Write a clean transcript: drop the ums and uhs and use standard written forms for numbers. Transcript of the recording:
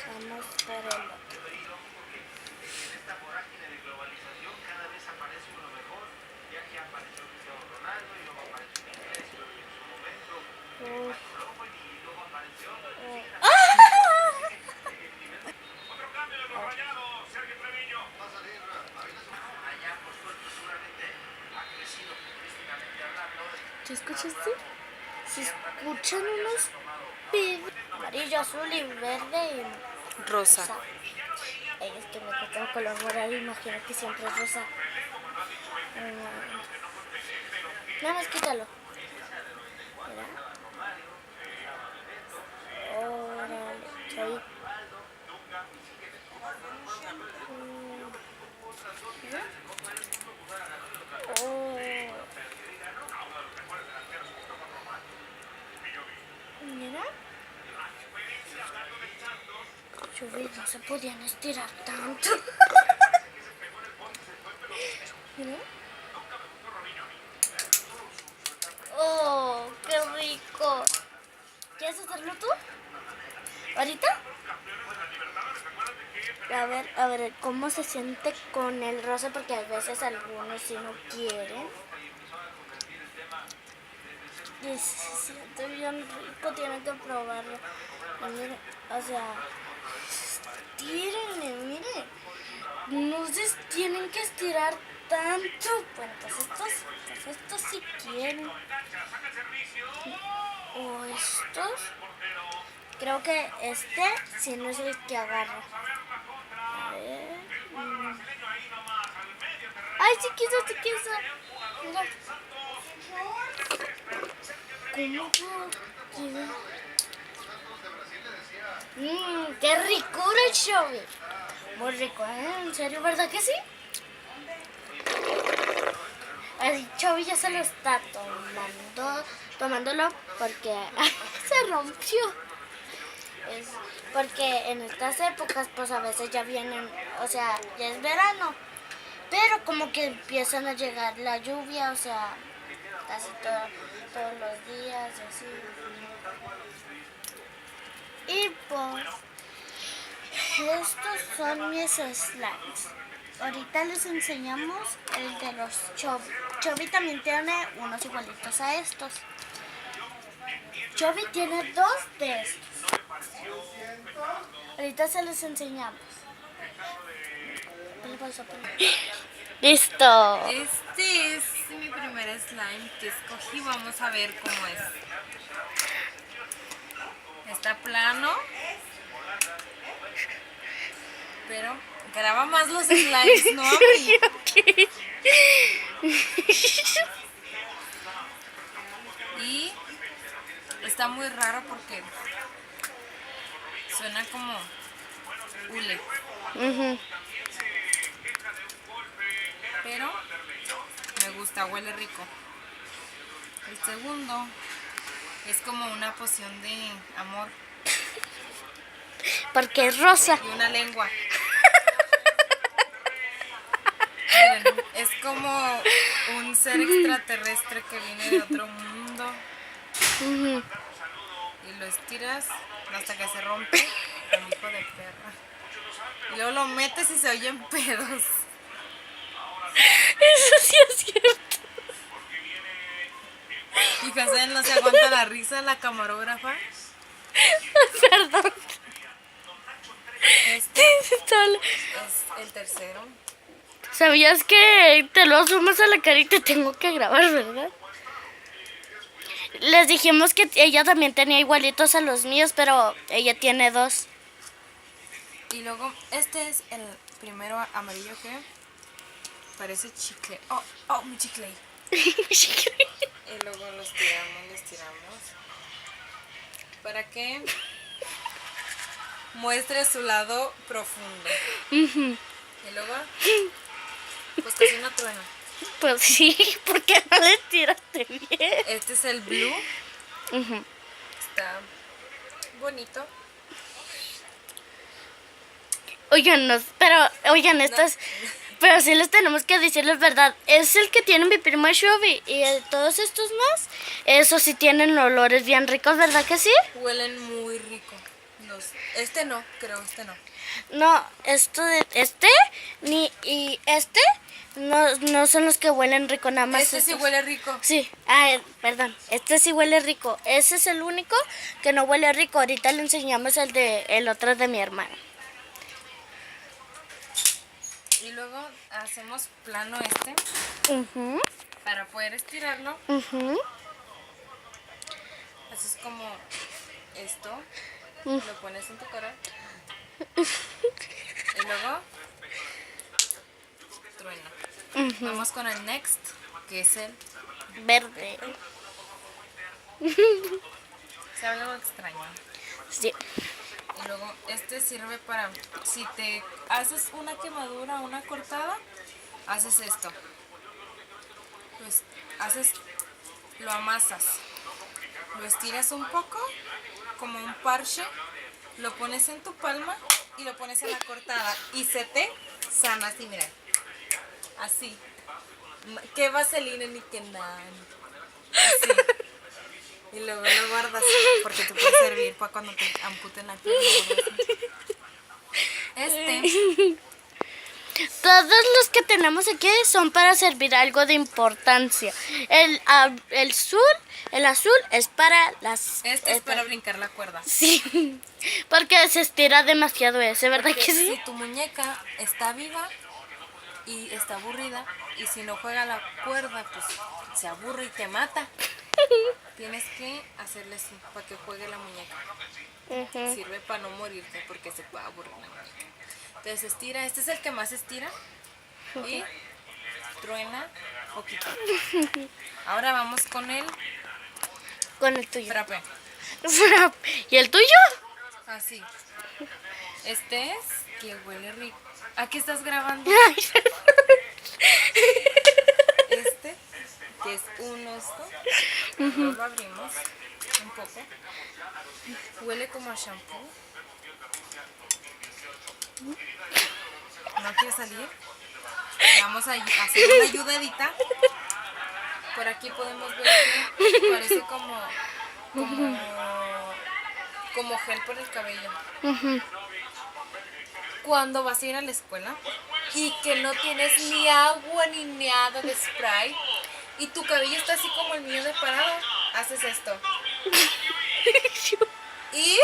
Vamos por el otro. ¿Qué escuchaste? Se escuchan unos pibes amarillo, azul y verde y Rosa. Es que me cortó el color morado, imagino que siempre es rosa. Nada más quítalo. Mira. Órale, soy. Mira. Oh. Mira. Chubby, no se podían estirar tanto. Mira. Oh, qué rico. ¿Quieres hacerlo tú? ¿Ahorita? A ver, ¿cómo se siente con el rosa? Porque a veces algunos sí no quieren. Y se siente bien rico, tienen que probarlo. Y miren, o sea, estírenle, miren. No se tienen que estirar tanto. Bueno, pues estos sí quieren. O estos. Creo que este sí no es el que agarra. A ver. Ay, sí quiso. Mira. ¿Cómo puedo? ¡Qué ricura el Chubby! Muy rico, ¿eh? ¿En serio, verdad que sí? El Chubby ya se lo está tomándolo porque se rompió. Es porque en estas épocas pues a veces ya vienen, o sea, ya es verano, pero como que empiezan a llegar la lluvia, o sea, casi todos los días y así. Y pues estos son mis slimes. Ahorita les enseñamos el de los Chubby. Chubby también tiene unos igualitos a estos. Chubby tiene 2 de estos. Ahorita se los enseñamos. ¡Listo! Este es mi primer slime que escogí. Vamos a ver cómo es. Está plano, pero graba más los slimes, ¿no, a mí? Y está muy raro porque suena como hule. Pero me gusta, huele rico. El segundo es como una poción de amor. Porque es rosa. Y una lengua. Miren, es como un ser extraterrestre que viene de otro mundo. Y lo estiras hasta que se rompe. El hijo de perra. Y luego lo metes y se oyen pedos. Eso sí es cierto. Y Hazel no se aguanta la risa, la camarógrafa. Perdón. Este es el tercero. ¿Sabías que te lo sumas a la cara y te tengo que grabar, verdad? Les dijimos que ella también tenía igualitos a los míos, pero ella tiene 2. Y luego, este es el primero amarillo que parece chicle. Oh, mi chicle. Y luego los tiramos. Para que muestre su lado profundo. Y luego, pues casi no truena. Pues sí, porque no le tiraste bien. Este es el blue. Está bonito. Oigan, estas... Pero sí les tenemos que decirles verdad. Es el que tiene mi primo Chubby. Y todos estos más, esos sí tienen olores bien ricos, ¿verdad que sí? Huelen muy rico. Este no, creo, este no. No, y este no son los que huelen rico, nada más. Este sí estos. huele rico. Sí, perdón, este sí huele rico. Ese es el único que no huele rico. Ahorita le enseñamos el otro de mi hermano. Y luego hacemos plano este Ujú, para poder estirarlo. ujú, Así es como esto. Mm. Lo pones en tu cara. Y luego truena. ujú. Vamos con el next, que es el... Verde. Se habla algo extraño. Sí. Y luego este sirve para... Si te haces una quemadura, una cortada, haces esto. Pues lo amasas. Lo estiras un poco, como un parche. Lo pones en tu palma y lo pones en la cortada. Y se te sana así, mira. Así. Qué vaselina ni qué nada. Así. Y luego lo guardas porque te puede servir para cuando te amputen la pierna. Todos los que tenemos aquí son para servir algo de importancia. El azul es para las... Este es para brincar la cuerda. Sí, porque se estira demasiado ese, ¿verdad Porque que sí? si tu muñeca está viva y está aburrida, y si no juega la cuerda, pues se aburre y te mata. Tienes que hacerle así para que juegue la muñeca. Ujú. Sirve para no morirte porque se puede aburrir la muñeca. Entonces estira, este es el que más estira y truena poquito. Ahora vamos con el Con el tuyo. frappé. ¿Y el tuyo? Así. Este es que huele rico. Aquí estás grabando. Este, que es un osto. Lo abrimos un poco. Huele como a shampoo. ¿No quiere salir? Vamos a hacer una ayudadita. Por aquí podemos ver que parece como gel por el cabello. Ujú. Cuando vas a ir a la escuela y que no tienes ni agua ni nada de spray y tu cabello está así como el mío de parado, haces esto. Y